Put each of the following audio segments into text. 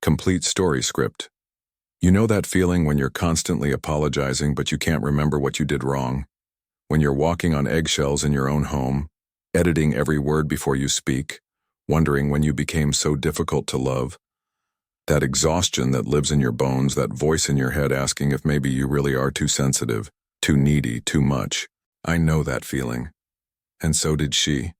Complete story script. You know that feeling when you're constantly apologizing but you can't remember what you did wrong? When you're walking on eggshells in your own home, editing every word before you speak, wondering when you became so difficult to love? That exhaustion that lives in your bones, that voice in your head asking if maybe you really are too sensitive, too needy, too much. I know that feeling. And so did she.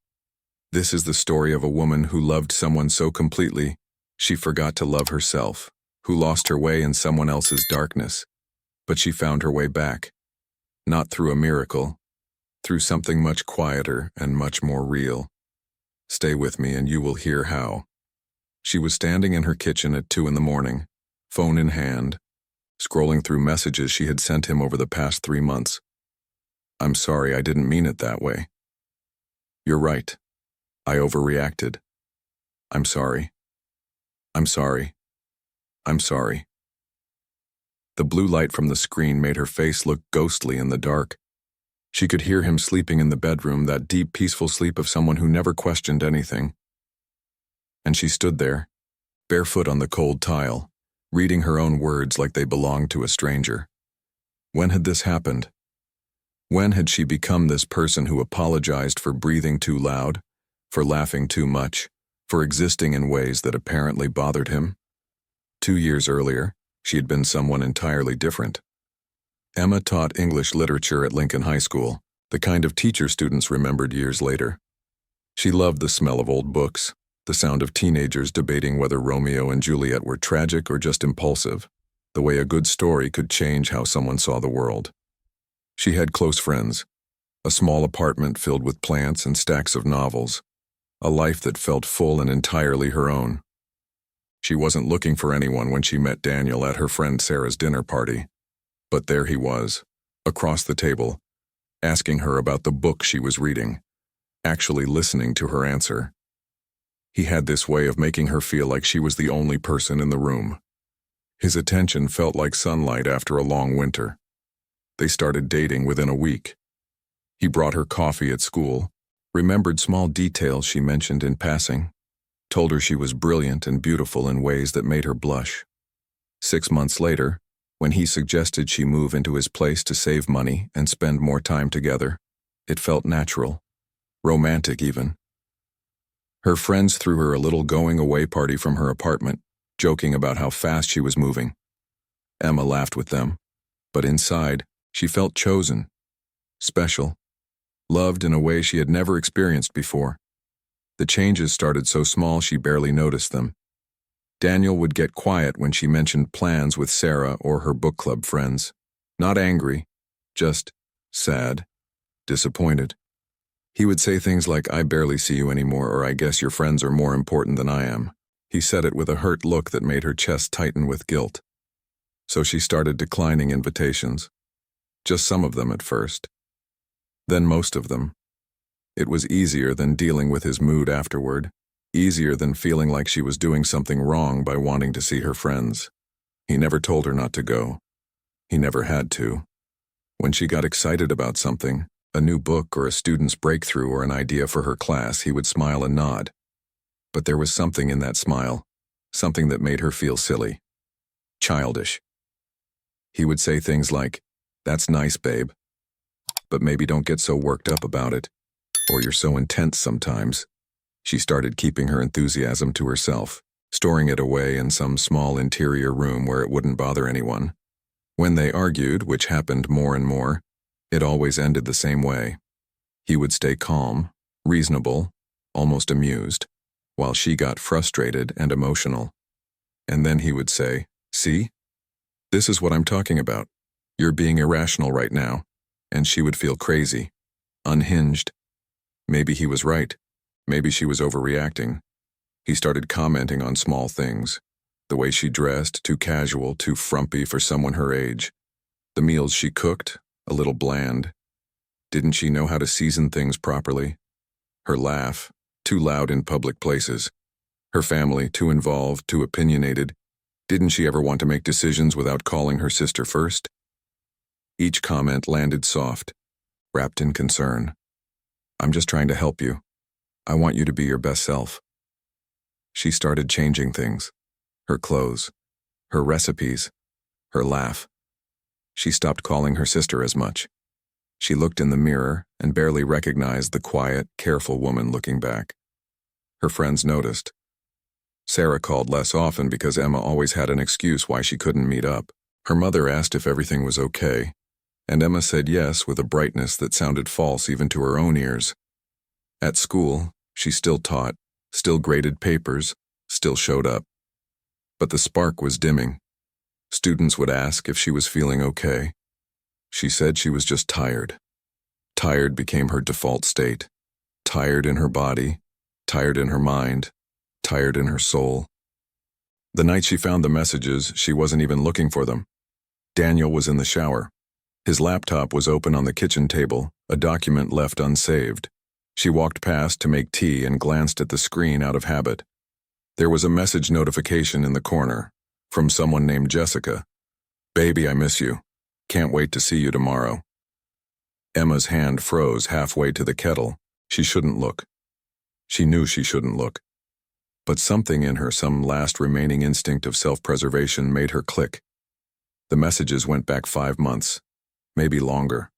This is the story of a woman who loved someone so completely, she forgot to love herself, who lost her way in someone else's darkness. But she found her way back. Not through a miracle, through something much quieter and much more real. Stay with me and you will hear how. She was standing in her kitchen at 2 a.m, phone in hand, scrolling through messages she had sent him over the past 3 months. "I'm sorry, I didn't mean it that way. You're right. I overreacted. I'm sorry. I'm sorry. I'm sorry." The blue light from the screen made her face look ghostly in the dark. She could hear him sleeping in the bedroom, that deep, peaceful sleep of someone who never questioned anything. And she stood there, barefoot on the cold tile, reading her own words like they belonged to a stranger. When had this happened? When had she become this person who apologized for breathing too loud, for laughing too much, for existing in ways that apparently bothered him? 2 years earlier, she had been someone entirely different. Emma taught English literature at Lincoln High School, the kind of teacher students remembered years later. She loved the smell of old books, the sound of teenagers debating whether Romeo and Juliet were tragic or just impulsive, the way a good story could change how someone saw the world. She had close friends, a small apartment filled with plants and stacks of novels, a life that felt full and entirely her own. She wasn't looking for anyone when she met Daniel at her friend Sarah's dinner party. But there he was, across the table, asking her about the book she was reading, actually listening to her answer. He had this way of making her feel like she was the only person in the room. His attention felt like sunlight after a long winter. They started dating within a week. He brought her coffee at school, remembered small details she mentioned in passing, told her she was brilliant and beautiful in ways that made her blush. 6 months later, when he suggested she move into his place to save money and spend more time together, it felt natural, romantic even. Her friends threw her a little going-away party from her apartment, joking about how fast she was moving. Emma laughed with them, but inside, she felt chosen, special, loved in a way she had never experienced before. The changes started so small she barely noticed them. Daniel would get quiet when she mentioned plans with Sarah or her book club friends. Not angry, just sad, disappointed. He would say things like, "I barely see you anymore," or "I guess your friends are more important than I am." He said it with a hurt look that made her chest tighten with guilt. So she started declining invitations. Just some of them at first. Then most of them. It was easier than dealing with his mood afterward. Easier than feeling like she was doing something wrong by wanting to see her friends. He never told her not to go. He never had to. When she got excited about something, a new book or a student's breakthrough or an idea for her class, he would smile and nod. But there was something in that smile, something that made her feel silly. Childish. He would say things like, "That's nice, babe. But maybe don't get so worked up about it. Or you're so intense sometimes." She started keeping her enthusiasm to herself, storing it away in some small interior room where it wouldn't bother anyone. When they argued, which happened more and more, it always ended the same way. He would stay calm, reasonable, almost amused, while she got frustrated and emotional. And then he would say, "See? This is what I'm talking about. You're being irrational right now." And she would feel crazy, unhinged. Maybe he was right. Maybe she was overreacting. He started commenting on small things. The way she dressed, too casual, too frumpy for someone her age. The meals she cooked, a little bland. Didn't she know how to season things properly? Her laugh, too loud in public places. Her family, too involved, too opinionated. Didn't she ever want to make decisions without calling her sister first? Each comment landed soft, wrapped in concern. "I'm just trying to help you. I want you to be your best self." She started changing things. her clothes, her recipes, her laugh. She stopped calling her sister as much. She looked in the mirror and barely recognized the quiet, careful woman looking back. Her friends noticed. Sarah called less often because Emma always had an excuse why she couldn't meet up. Her mother asked if everything was okay, and Emma said yes with a brightness that sounded false even to her own ears. At school, she still taught, still graded papers, still showed up. But the spark was dimming. Students would ask if she was feeling okay. She said she was just tired. Tired became her default state. Tired in her body, tired in her mind, tired in her soul. The night she found the messages, she wasn't even looking for them. Daniel was in the shower. His laptop was open on the kitchen table, a document left unsaved. She walked past to make tea and glanced at the screen out of habit. There was a message notification in the corner, from someone named Jessica. "Baby, I miss you. Can't wait to see you tomorrow." Emma's hand froze halfway to the kettle. She shouldn't look. She knew she shouldn't look. But something in her, some last remaining instinct of self-preservation, made her click. The messages went back 5 months, maybe longer.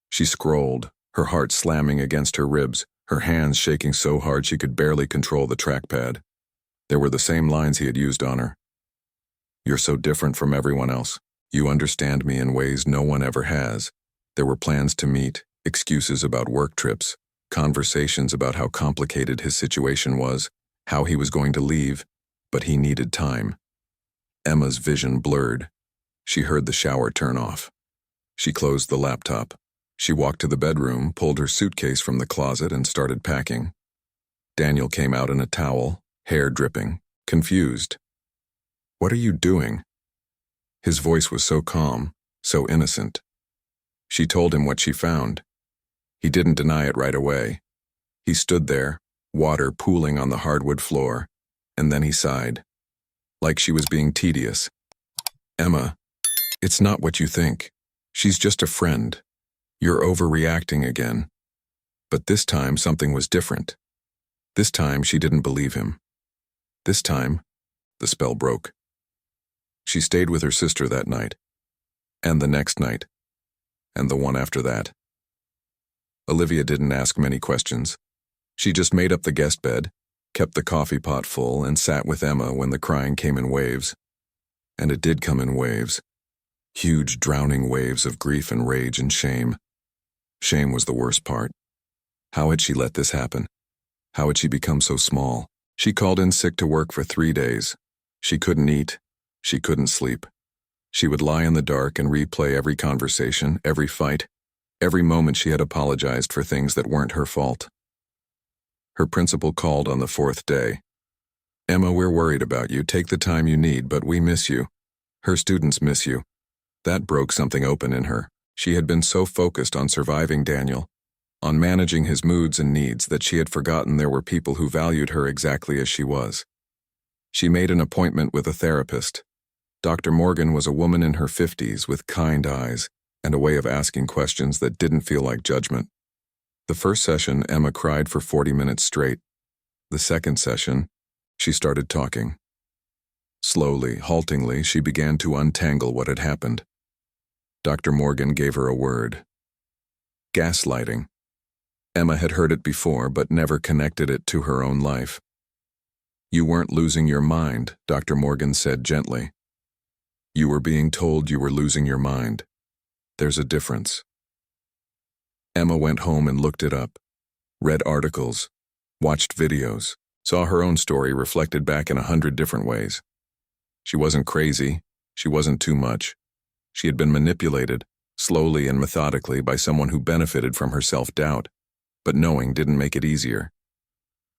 She scrolled, her heart slamming against her ribs, her hands shaking so hard she could barely control the trackpad. There were the same lines he had used on her. "You're so different from everyone else. You understand me in ways no one ever has." There were plans to meet, excuses about work trips, conversations about how complicated his situation was, how he was going to leave, but he needed time. Emma's vision blurred. She heard the shower turn off. She closed the laptop. She walked to the bedroom, pulled her suitcase from the closet, and started packing. Daniel came out in a towel, hair dripping, confused. "What are you doing?" His voice was so calm, so innocent. She told him what she found. He didn't deny it right away. He stood there, water pooling on the hardwood floor, and then he sighed, like she was being tedious. "Emma, it's not what you think. She's just a friend. You're overreacting again." But this time something was different. This time she didn't believe him. This time, the spell broke. She stayed with her sister that night, and the next night, and the one after that. Olivia didn't ask many questions. She just made up the guest bed, kept the coffee pot full, and sat with Emma when the crying came in waves. And it did come in waves. Huge, drowning waves of grief and rage and shame. Shame was the worst part. How had she let this happen? How had she become so small? She called in sick to work for 3 days. She couldn't eat. She couldn't sleep. She would lie in the dark and replay every conversation, every fight, every moment she had apologized for things that weren't her fault. Her principal called on the 4th day. "Emma, we're worried about you. Take the time you need, but we miss you. Her students miss you." That broke something open in her. She had been so focused on surviving Daniel, on managing his moods and needs, that she had forgotten there were people who valued her exactly as she was. She made an appointment with a therapist. Dr. Morgan was a woman in her 50s with kind eyes and a way of asking questions that didn't feel like judgment. The first session, Emma cried for 40 minutes straight. The second session, she started talking. Slowly, haltingly, she began to untangle what had happened. Dr. Morgan gave her a word. Gaslighting. Emma had heard it before, but never connected it to her own life. "You weren't losing your mind," Dr. Morgan said gently. "You were being told you were losing your mind. There's a difference." Emma went home and looked it up, read articles, watched videos, saw her own story reflected back in 100 different ways. She wasn't crazy. She wasn't too much. She had been manipulated, slowly and methodically, by someone who benefited from her self-doubt, but knowing didn't make it easier.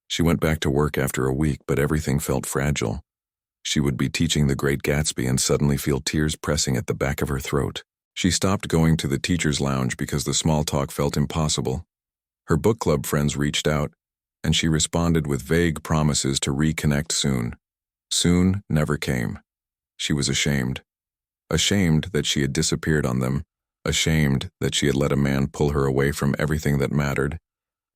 She went back to work after a week, but everything felt fragile. She would be teaching The Great Gatsby and suddenly feel tears pressing at the back of her throat. She stopped going to the teacher's lounge because the small talk felt impossible. Her book club friends reached out, and she responded with vague promises to reconnect soon. Soon never came. She was ashamed. Ashamed that she had disappeared on them. Ashamed that she had let a man pull her away from everything that mattered.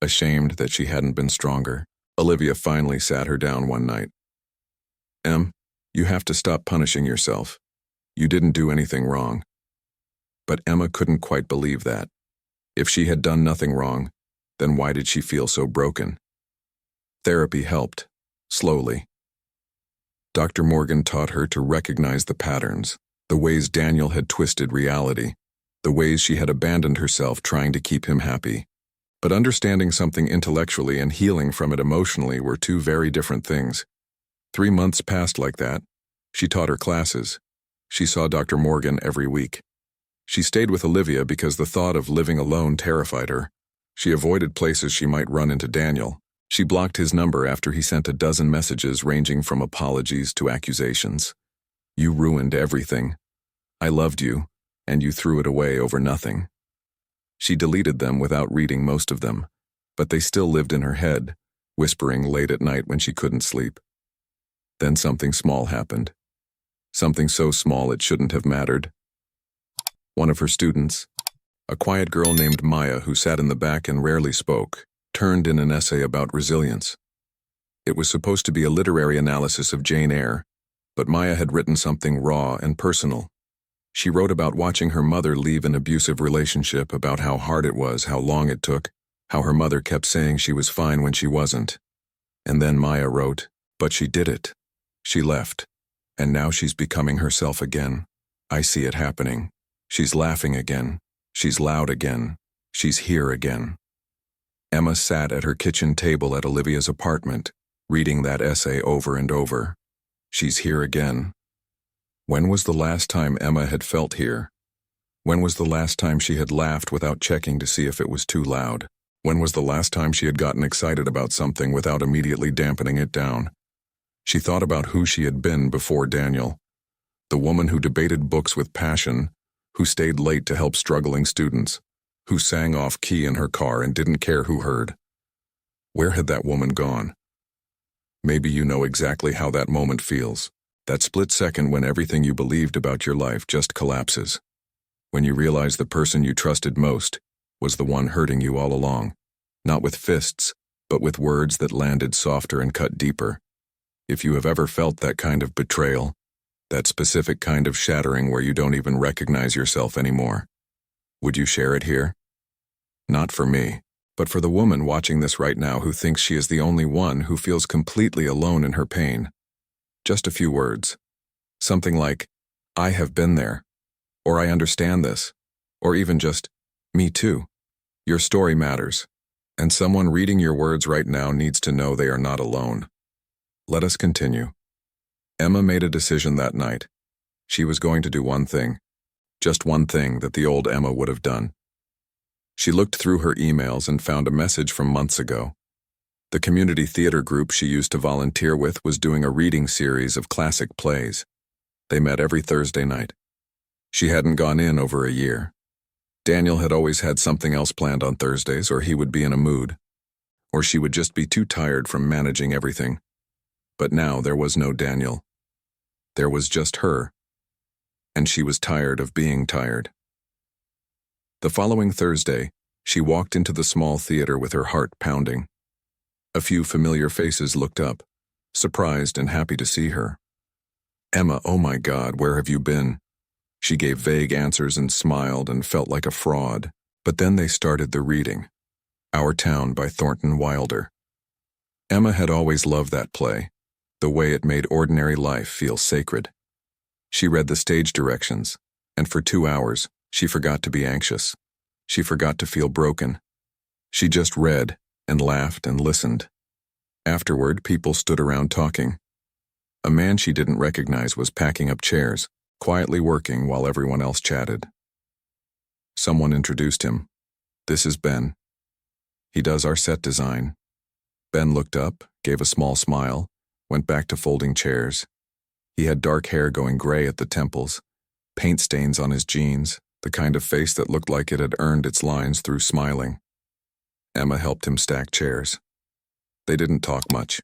Ashamed that she hadn't been stronger. Olivia finally sat her down one night. "Em, You have to stop punishing yourself. You didn't do anything wrong. But Emma couldn't quite believe that. If she had done nothing wrong, then why did she feel so broken? Therapy helped, slowly. Dr. Morgan taught her to recognize the patterns, the ways Daniel had twisted reality, the ways she had abandoned herself trying to keep him happy. But understanding something intellectually and healing from it emotionally were two very different things. 3 months passed like that. She taught her classes. She saw Dr. Morgan every week. She stayed with Olivia because the thought of living alone terrified her. She avoided places she might run into Daniel. She blocked his number after he sent a dozen messages ranging from apologies to accusations. You ruined everything. I loved you, and you threw it away over nothing. She deleted them without reading most of them, but they still lived in her head, whispering late at night when she couldn't sleep. Then something small happened. Something so small it shouldn't have mattered. One of her students, a quiet girl named Maya who sat in the back and rarely spoke, turned in an essay about resilience. It was supposed to be a literary analysis of Jane Eyre, but Maya had written something raw and personal. She wrote about watching her mother leave an abusive relationship, about how hard it was, how long it took, how her mother kept saying she was fine when she wasn't. And then Maya wrote, "But she did it. She left. And now she's becoming herself again. I see it happening. She's laughing again. She's loud again. She's here again." Emma sat at her kitchen table at Olivia's apartment, reading that essay over and over. She's here again. When was the last time Emma had felt here? When was the last time she had laughed without checking to see if it was too loud? When was the last time she had gotten excited about something without immediately dampening it down? She thought about who she had been before Daniel. The woman who debated books with passion, who stayed late to help struggling students, who sang off key in her car and didn't care who heard. Where had that woman gone? Maybe you know exactly how that moment feels. That split second when everything you believed about your life just collapses. When you realize the person you trusted most was the one hurting you all along. Not with fists, but with words that landed softer and cut deeper. If you have ever felt that kind of betrayal, that specific kind of shattering where you don't even recognize yourself anymore, would you share it here? Not for me, but for the woman watching this right now who thinks she is the only one who feels completely alone in her pain. Just a few words. Something like, "I have been there," or "I understand this," or even just, "Me too." Your story matters, and someone reading your words right now needs to know they are not alone. Let us continue. Emma made a decision that night. She was going to do one thing. Just one thing that the old Emma would have done. She looked through her emails and found a message from months ago. The community theater group she used to volunteer with was doing a reading series of classic plays. They met every Thursday night. She hadn't gone in over a year. Daniel had always had something else planned on Thursdays, or he would be in a mood, or she would just be too tired from managing everything. But now there was no Daniel. There was just her, and she was tired of being tired. The following Thursday, she walked into the small theater with her heart pounding. A few familiar faces looked up, surprised and happy to see her. "Emma, oh my God, where have you been?" She gave vague answers and smiled and felt like a fraud. But then they started the reading, Our Town by Thornton Wilder. Emma had always loved that play, the way it made ordinary life feel sacred. She read the stage directions, and for 2 hours, she forgot to be anxious. She forgot to feel broken. She just read and laughed and listened. Afterward, people stood around talking. A man she didn't recognize was packing up chairs, quietly working while everyone else chatted. Someone introduced him. "This is Ben. He does our set design." Ben looked up, gave a small smile, went back to folding chairs. He had dark hair going gray at the temples, paint stains on his jeans, the kind of face that looked like it had earned its lines through smiling. Emma helped him stack chairs. They didn't talk much,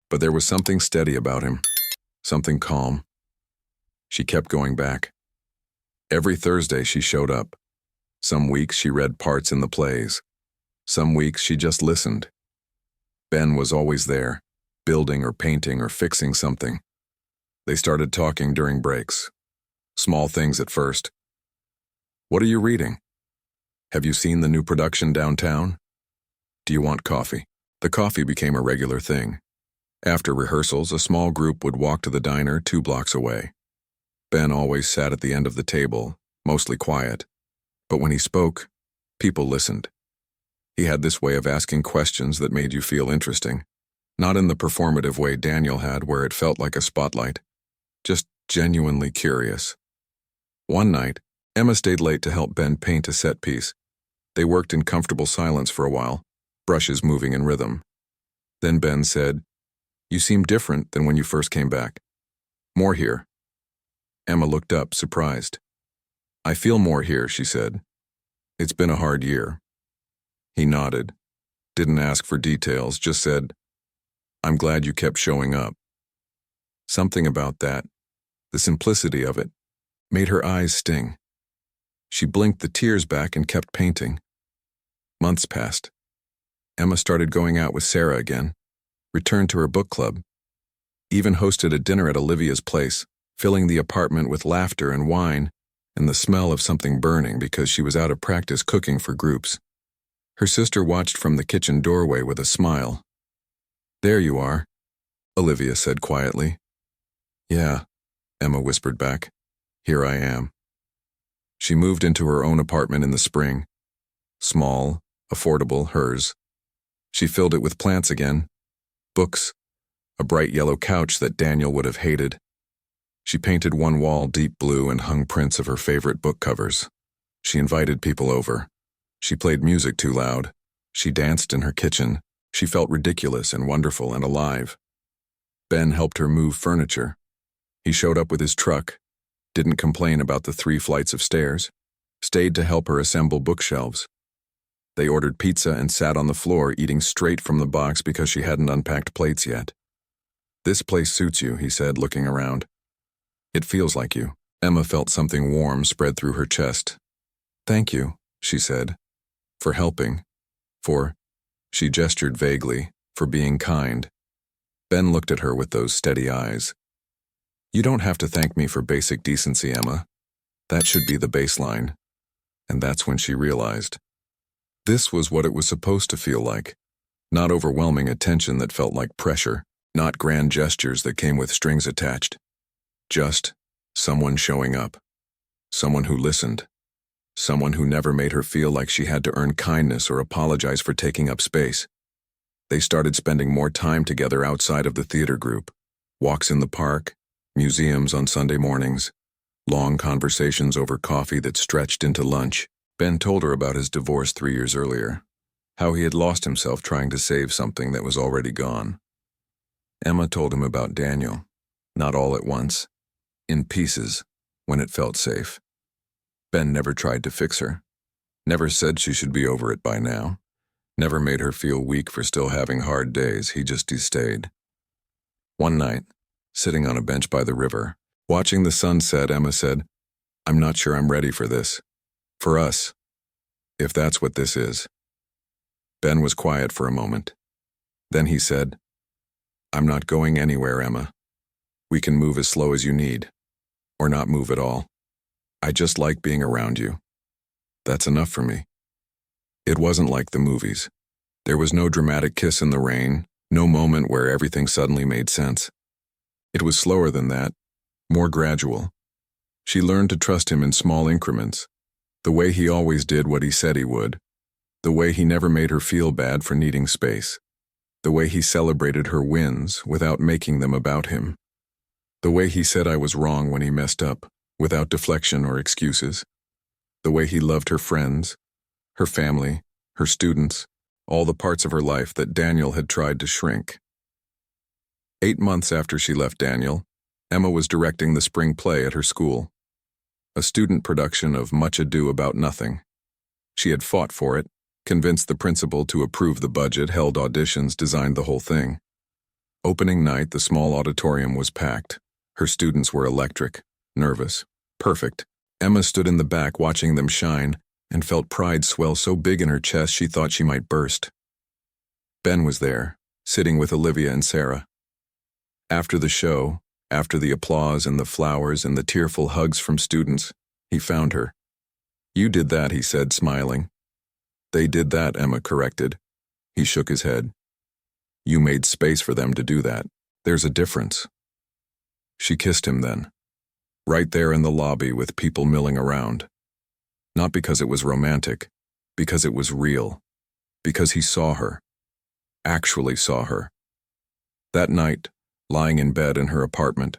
but there was something steady about him, something calm. She kept going back. Every Thursday she showed up. Some weeks she read parts in the plays. Some weeks she just listened. Ben was always there, building or painting or fixing something. They started talking during breaks. Small things at first. What are you reading? Have you seen the new production downtown? Do you want coffee? The coffee became a regular thing. After rehearsals, a small group would walk to the diner 2 blocks away. Ben always sat at the end of the table, mostly quiet. But when he spoke, people listened. He had this way of asking questions that made you feel interesting. Not in the performative way Daniel had, where it felt like a spotlight. Just genuinely curious. One night, Emma stayed late to help Ben paint a set piece. They worked in comfortable silence for a while, brushes moving in rhythm. Then Ben said, "You seem different than when you first came back. More here." Emma looked up, surprised. "I feel more here," she said. "It's been a hard year." He nodded, didn't ask for details, just said, "I'm glad you kept showing up." Something about that, the simplicity of it, made her eyes sting. She blinked the tears back and kept painting. Months passed. Emma started going out with Sarah again, returned to her book club, even hosted a dinner at Olivia's place, filling the apartment with laughter and wine and the smell of something burning because she was out of practice cooking for groups. Her sister watched from the kitchen doorway with a smile. "There you are," Olivia said quietly. "Yeah," Emma whispered back. "Here I am." She moved into her own apartment in the spring. Small, affordable, hers. She filled it with plants again, books, a bright yellow couch that Daniel would have hated. She painted one wall deep blue and hung prints of her favorite book covers. She invited people over. She played music too loud. She danced in her kitchen. She felt ridiculous and wonderful and alive. Ben helped her move furniture. He showed up with his truck, didn't complain about the 3 flights of stairs, stayed to help her assemble bookshelves. They ordered pizza and sat on the floor eating straight from the box because she hadn't unpacked plates yet. "This place suits you," he said, looking around. "It feels like you." Emma felt something warm spread through her chest. "Thank you," she said, "for helping, for," she gestured vaguely, "for being kind." Ben looked at her with those steady eyes. "You don't have to thank me for basic decency, Emma. That should be the baseline." And that's when she realized. This was what it was supposed to feel like. Not overwhelming attention that felt like pressure, not grand gestures that came with strings attached. Just someone showing up. Someone who listened. Someone who never made her feel like she had to earn kindness or apologize for taking up space. They started spending more time together outside of the theater group. Walks in the park, museums on Sunday mornings, long conversations over coffee that stretched into lunch. Ben told her about his divorce 3 years earlier, how he had lost himself trying to save something that was already gone. Emma told him about Daniel, not all at once, in pieces, when it felt safe. Ben never tried to fix her, never said she should be over it by now, never made her feel weak for still having hard days. He just stayed. One night, sitting on a bench by the river, watching the sunset, Emma said, "I'm not sure I'm ready for this. For us, if that's what this is." Ben was quiet for a moment. Then he said, "I'm not going anywhere, Emma. We can move as slow as you need, or not move at all. I just like being around you. That's enough for me." It wasn't like the movies. There was no dramatic kiss in the rain, no moment where everything suddenly made sense. It was slower than that, more gradual. She learned to trust him in small increments, the way he always did what he said he would, the way he never made her feel bad for needing space, the way he celebrated her wins without making them about him, the way he said I was wrong when he messed up, without deflection or excuses, the way he loved her friends, her family, her students, all the parts of her life that Daniel had tried to shrink. 8 months after she left Daniel, Emma was directing the spring play at her school, a student production of Much Ado About Nothing. She had fought for it, convinced the principal to approve the budget, held auditions, designed the whole thing. Opening night, the small auditorium was packed. Her students were electric, nervous, perfect. Emma stood in the back watching them shine and felt pride swell so big in her chest she thought she might burst. Ben was there, sitting with Olivia and Sarah. After the show, After the applause and the flowers and the tearful hugs from students, he found her. "You did that," he said, smiling. "They did that," Emma corrected. He shook his head. "You made space for them to do that. There's a difference." She kissed him then, right there in the lobby with people milling around. Not because it was romantic, because it was real. Because he saw her. Actually saw her. That night, lying in bed in her apartment,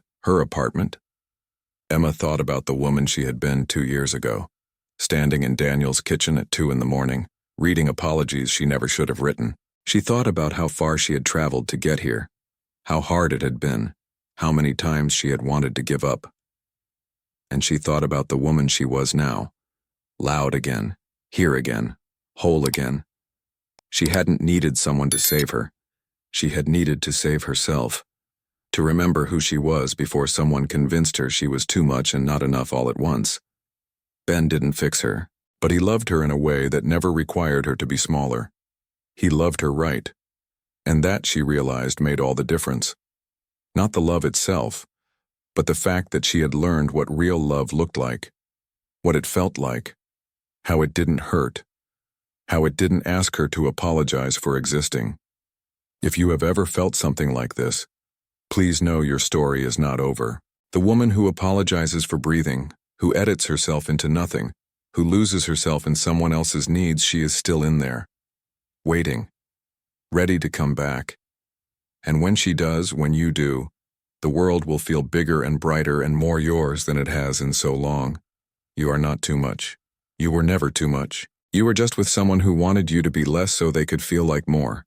Emma thought about the woman she had been 2 years ago, standing in Daniel's kitchen at 2 in the morning, reading apologies she never should have written. She thought about how far she had traveled to get here, how hard it had been, how many times she had wanted to give up. And she thought about the woman she was now, loud again, here again, whole again. She hadn't needed someone to save her. She had needed to save herself, to remember who she was before someone convinced her she was too much and not enough all at once. Ben didn't fix her, but he loved her in a way that never required her to be smaller. He loved her right, and that, she realized, made all the difference. Not the love itself, but the fact that she had learned what real love looked like, what it felt like, how it didn't hurt, how it didn't ask her to apologize for existing. If you have ever felt something like this, please know your story is not over. The woman who apologizes for breathing, who edits herself into nothing, who loses herself in someone else's needs, she is still in there, waiting, ready to come back. And when she does, when you do, the world will feel bigger and brighter and more yours than it has in so long. You are not too much. You were never too much. You were just with someone who wanted you to be less so they could feel like more.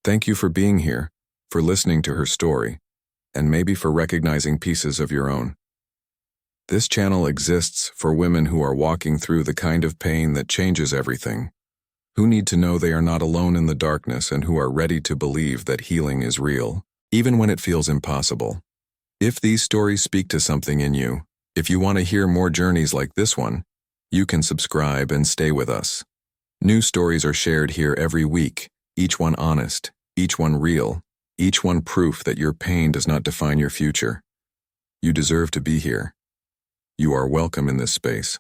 Thank you for being here, for listening to her story, and maybe for recognizing pieces of your own. This channel exists for women who are walking through the kind of pain that changes everything, who need to know they are not alone in the darkness and who are ready to believe that healing is real, even when it feels impossible. If these stories speak to something in you, if you want to hear more journeys like this one, you can subscribe and stay with us. New stories are shared here every week, each one honest, each one real, each one proof that your pain does not define your future. You deserve to be here. You are welcome in this space.